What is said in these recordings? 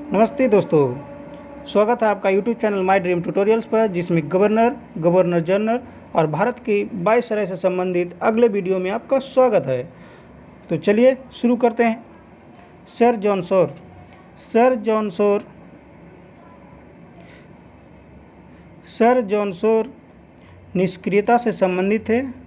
नमस्ते दोस्तों, स्वागत है आपका YouTube channel my dream tutorials पर, जिसमें गवर्नर जनरल और भारत की वायसराय से संबंधित अगले वीडियो में आपका स्वागत है। तो चलिए शुरू करते हैं। सर जॉन शोर निष्क्रियता से संबंधित है।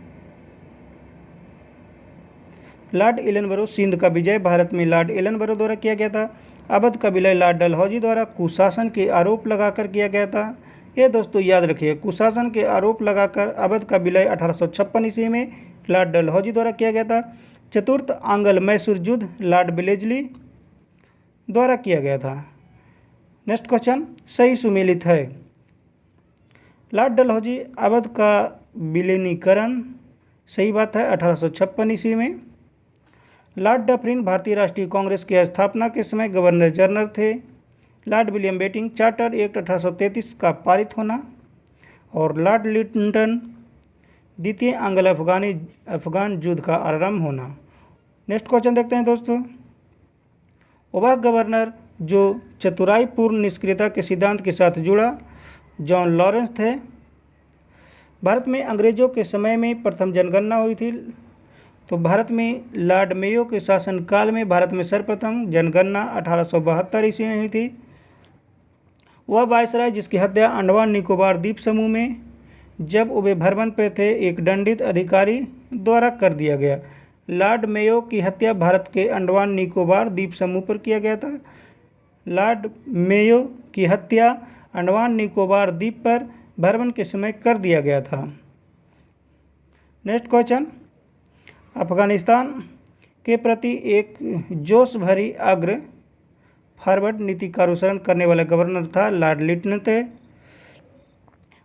लॉर्ड एलनबरो सिंध का विजय भारत में लॉर्ड एलनबरो द्वारा किया गया था। अवध का विलय लॉर्ड डलहौजी द्वारा कुशासन के आरोप लगाकर किया गया था। ये दोस्तों याद रखिए, कुशासन के आरोप लगाकर अवध का विलय 1856 ईस्वी में लॉर्ड डलहौजी द्वारा किया गया था। चतुर्थ आंग्ल मैसूर युद्ध लॉर्ड वेलेस्ली द्वारा किया गया था। नेक्स्ट क्वेश्चन सही सुमेलित है। लॉर्ड डलहौजी अवध का विलीनीकरण सही बात है 1856 ईस्वी में। लॉर्ड डफरिन भारतीय राष्ट्रीय कांग्रेस की स्थापना के समय गवर्नर जनरल थे। Lord William Bentinck charter act 1833 का पारित होना और लॉर्ड लिटन द्वितीय एंग्लो अफगान युद्ध का आरंभ होना। नेक्स्ट क्वेश्चन देखते हैं दोस्तों। ओबा गवर्नर जो चतुराईपूर्ण निष्क्रियता के सिद्धांत के साथ जुड़ा जॉन लॉरेंस थे। भारत में अंग्रेजों के समय में प्रथम जनगणना हुई थी। तो भारत में लॉर्ड मेयो के शासनकाल में भारत में सर्वप्रथम जनगणना 1872 ईस्वी में हुई थी। वह वायसराय जिसकी हत्या अंडमान निकोबार द्वीप समूह में जब वे भ्रमण पर थे एक दंडित अधिकारी द्वारा कर दिया गया। लॉर्ड मेयो की हत्या भारत के अंडमान निकोबार द्वीप समूह पर किया गया था। लॉर्ड मेयो की हत्या अंडमान निकोबार द्वीप पर भ्रमण के समय कर दिया गया था। Next question. अफगानिस्तान के प्रति एक जोश भरी अग्र फॉरवर्ड नीति का अनुसरण करने वाला गवर्नर था लॉर्ड लिटन थे।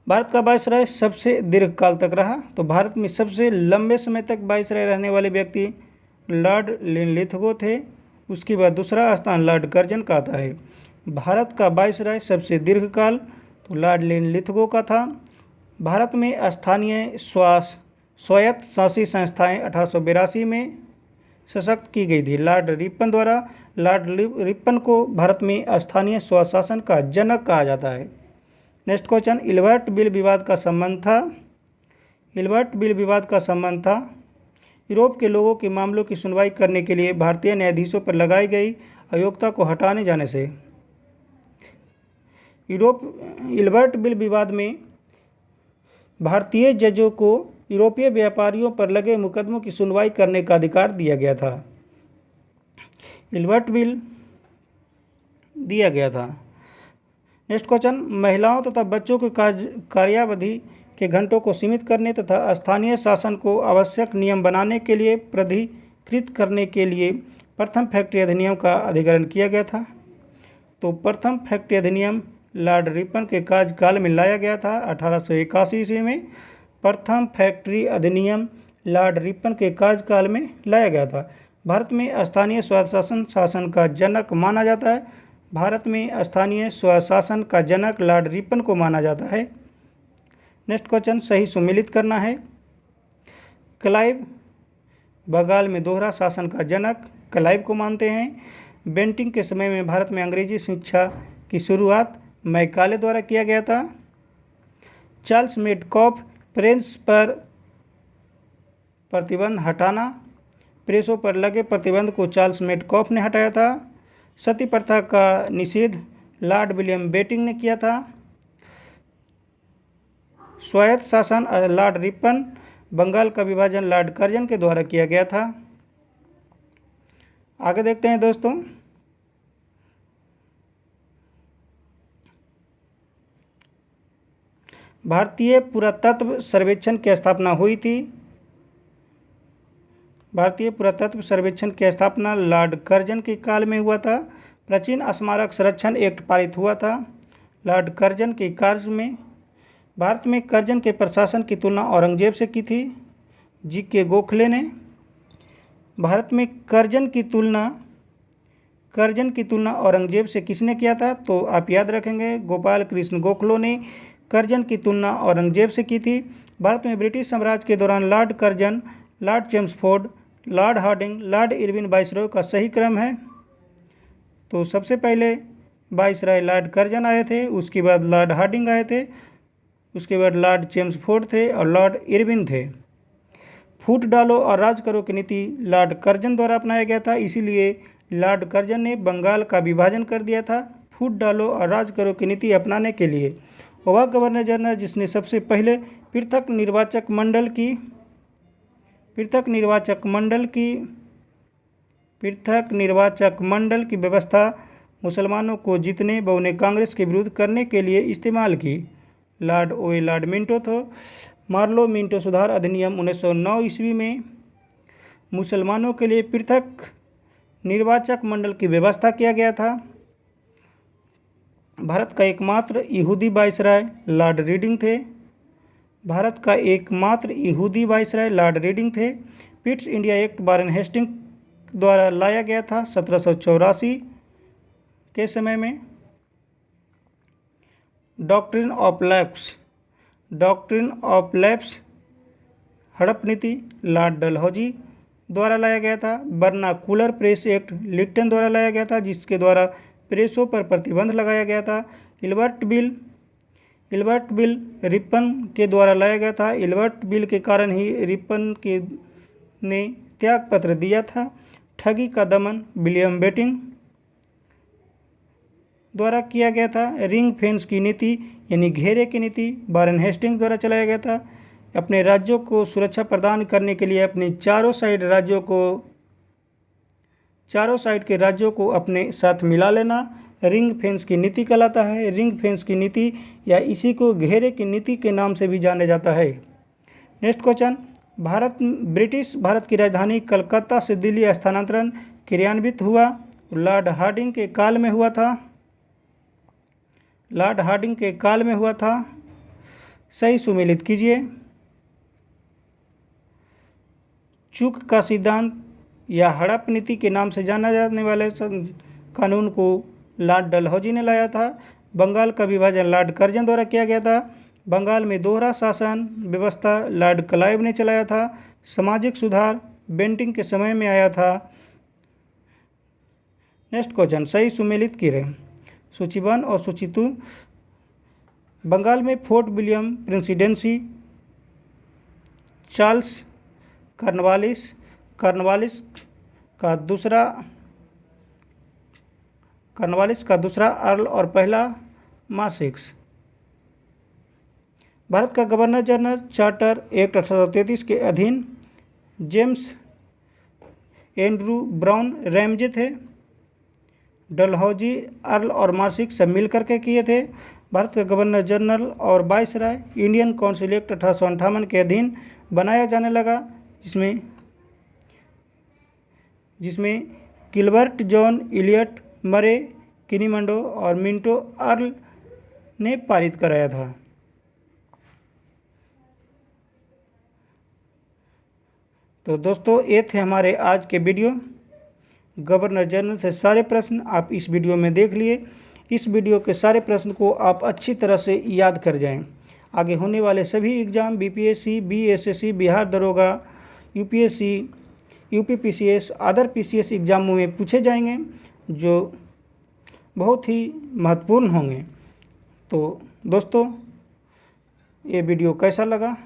भारत का वायसराय सबसे दीर्घ काल तक रहा। तो भारत में सबसे लंबे समय तक वायसराय रहने वाले व्यक्ति लॉर्ड लिनलिथगो थे। उसके बाद दूसरा स्थान लॉर्ड कर्जन का आता है। भारत का वायसराय सबसे दीर्घ काल तो लॉर्ड लिनलिथगो का था। भारत में स्थानीय स्वायत्त शासी संस्थाएं 1882 में सशक्त की गई थी लॉर्ड रिपन द्वारा। लॉर्ड रिपन को भारत में स्थानीय स्वशासन का जनक कहा जाता है। Next question. इल्बर्ट बिल विवाद का संबंध था यूरोप के लोगों के मामलों की सुनवाई करने के लिए भारतीय न्यायाधीशों पर लगाई गई अयोग्यता को हटाने जाने से। इल्बर्ट बिल विवाद में भारतीय जजों को यूरोपीय व्यापारियों पर लगे मुकदमों की सुनवाई करने का अधिकार दिया गया था। इल्बर्ट बिल दिया गया था। Next question. महिलाओं तथा बच्चों के कार्यावधि के घंटों को सीमित करने तथा स्थानीय शासन को आवश्यक नियम बनाने के लिए प्राधिकृत करने के लिए प्रथम फैक्ट्री अधिनियम का अधिग्रहण किया गया था। तो प्रथम फैक्ट्री अधिनियम लॉर्ड रिपन के कार्यकाल में लाया गया था 1881 ईस्वी में। प्रथम फैक्ट्री अधिनियम लॉर्ड रिपन के कार्यकाल में लाया गया था। भारत में स्थानीय स्वशासन शासन का जनक माना जाता है। भारत में स्थानीय स्वशासन का जनक लॉर्ड रिपन को माना जाता है। नेक्स्ट क्वेश्चन सही सुमेलित करना है। क्लाइव बंगाल में दोहरा शासन का जनक क्लाइव को मानते हैं। बेंटिंग के समय में भारत में अंग्रेजी शिक्षा की शुरुआत मैकाले द्वारा किया गया था। चार्ल्स मेडकॉफ प्रेस पर प्रतिबंध हटाना। प्रेसों पर लगे प्रतिबंध को चार्ल्स मेडकॉफ ने हटाया था। सती प्रथा का निषेध लॉर्ड विलियम बेटिंग ने किया था। स्वायत्त शासन लॉर्ड रिपन। बंगाल का विभाजन लॉर्ड कर्जन के द्वारा किया गया था। आगे देखते हैं दोस्तों। भारतीय पुरातत्व सर्वेक्षण की स्थापना हुई थी। भारतीय पुरातत्व सर्वेक्षण की स्थापना लॉर्ड कर्जन के काल में हुआ था। प्राचीन स्मारक संरक्षण एक्ट पारित हुआ था लॉर्ड कर्जन के कार्य में। भारत में कर्जन के प्रशासन की तुलना औरंगजेब से की थी जी.के. गोखले ने। भारत में कर्जन की तुलना औरंगजेब से किसने किया था? तो आप याद रखेंगे, गोपाल कृष्ण गोखले ने कर्जन की तुलना औरंगजेब से की थी। भारत में ब्रिटिश साम्राज्य के दौरान Lord Curzon, Lord Chelmsford, Lord Hardinge, Lord Irwin viceroy का सही क्रम है। तो सबसे पहले वाइसराय लॉर्ड कर्जन आए थे, उसके बाद लॉर्ड हार्डिंग आए थे, उसके बाद लॉर्ड चेम्सफोर्ड थे और लॉर्ड इरविन थे। फूट डालो और राज करो की नीति लॉर्ड कर्जन द्वारा अपनाया गया था, इसीलिए लॉर्ड कर्जन ने बंगाल का विभाजन कर दिया था फूट डालो और राज करो की नीति अपनाने के लिए। वह गवर्नर जनरल जिसने सबसे पहले पृथक निर्वाचक मंडल की व्यवस्था मुसलमानों को जीतने व उन्हें कांग्रेस के विरुद्ध करने के लिए इस्तेमाल की। लॉर्ड मिंटो थे। मार्लो मिंटो सुधार अधिनियम 1909 ईस्वी में मुसलमानों के लिए पृथक निर्वाचक मंडल की व्यवस्था किया गया था। भारत का एकमात्र यहूदी वाइसराय लॉर्ड रीडिंग थे। Pitt's India Act Warren Hastings द्वारा लाया गया था 1784 के समय में। डॉक्ट्रिन ऑफ लैप्स हड़प नीति लॉर्ड डलहौजी द्वारा लाया गया था। वर्नाकुलर प्रेस एक्ट लिट्टन द्वारा लाया गया था, जिसके द्वारा प्रेसों पर प्रतिबंध लगाया गया था। इल्बर्ट बिल रिपन के द्वारा लाया गया था। इल्बर्ट बिल के कारण ही रिपन ने त्यागपत्र दिया था। ठगी का दमन विलियम बेटिंग द्वारा किया गया था। रिंग फेंस की नीति यानी घेरे की नीति वारेन हेस्टिंग्स द्वारा चलाया गया था। अपने राज्यों को सुरक्षा प्रदान करने के लिए अपने चारों साइड के राज्यों को अपने साथ मिला लेना रिंग फेंस की नीति कहलाता है। रिंग फेंस की नीति या इसी को घेरे की नीति के नाम से भी जाना जाता है। नेक्स्ट क्वेश्चन, ब्रिटिश भारत की राजधानी कलकत्ता से दिल्ली स्थानांतरण क्रियान्वित हुआ लॉर्ड हार्डिंग के काल में हुआ था। सही सुमेलित कीजिए। चूक का सिद्धांत या हड़प नीति के नाम से जाना जाने वाले कानून को लॉर्ड डलहौजी ने लाया था। बंगाल का विभाजन लॉर्ड कर्जन द्वारा किया गया था। बंगाल में दोहरा शासन व्यवस्था लॉर्ड क्लाइव ने चलाया था। सामाजिक सुधार बेंटिंग के समय में आया था। नेक्स्ट क्वेश्चन, सही सुमेलित कीजिए। सूची 1 और सूची 2। बंगाल में fort William presidency Charles Cornwallis का दूसरा अर्ल और पहला मार्सिक्स। भारत का गवर्नर जनरल चार्टर एक्ट 1833 के अधीन जेम्स एंड्रू ब्राउन रैमजे थे। डलहौजी अर्ल और मार्सिक सब मिल करके किए थे। भारत का गवर्नर जनरल और वाइसराय इंडियन काउंसिल एक्ट 1858 के अधीन बनाया जाने लगा, जिसमें गिलबर्ट जॉन इलियट मरे किनीमंडो और मिंटो अर्ल ने पारित कराया था। तो दोस्तों, ये थे हमारे आज के वीडियो। गवर्नर जनरल से सारे प्रश्न आप इस वीडियो में देख लिए। इस वीडियो के सारे प्रश्न को आप अच्छी तरह से याद कर जाएं। आगे होने वाले सभी एग्ज़ाम बीपीएससी, बीएसएससी, बिहार दरोगा, यूपीएससी, यूपीपीसीएस, अदर पीसीएस एग्ज़ामों में पूछे जाएंगे, जो बहुत ही महत्वपूर्ण होंगे। तो दोस्तों, ये वीडियो कैसा लगा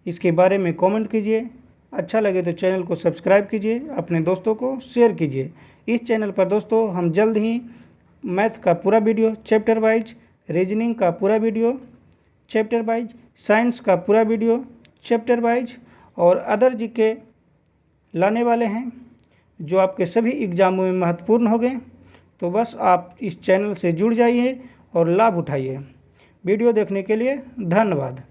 इसके बारे में कमेंट कीजिए। अच्छा लगे तो चैनल को सब्सक्राइब कीजिए, अपने दोस्तों को शेयर कीजिए। इस चैनल पर दोस्तों हम जल्द ही मैथ का पूरा वीडियो चैप्टर वाइज, रीजनिंग का पूरा वीडियो चैप्टर वाइज, साइंस का पूरा वीडियो चैप्टर वाइज और अदर जीके लाने वाले हैं, जो आपके सभी एग्ज़ामों में महत्वपूर्ण हो गए। तो बस आप इस चैनल से जुड़ जाइए और लाभ उठाइए। वीडियो देखने के लिए धन्यवाद।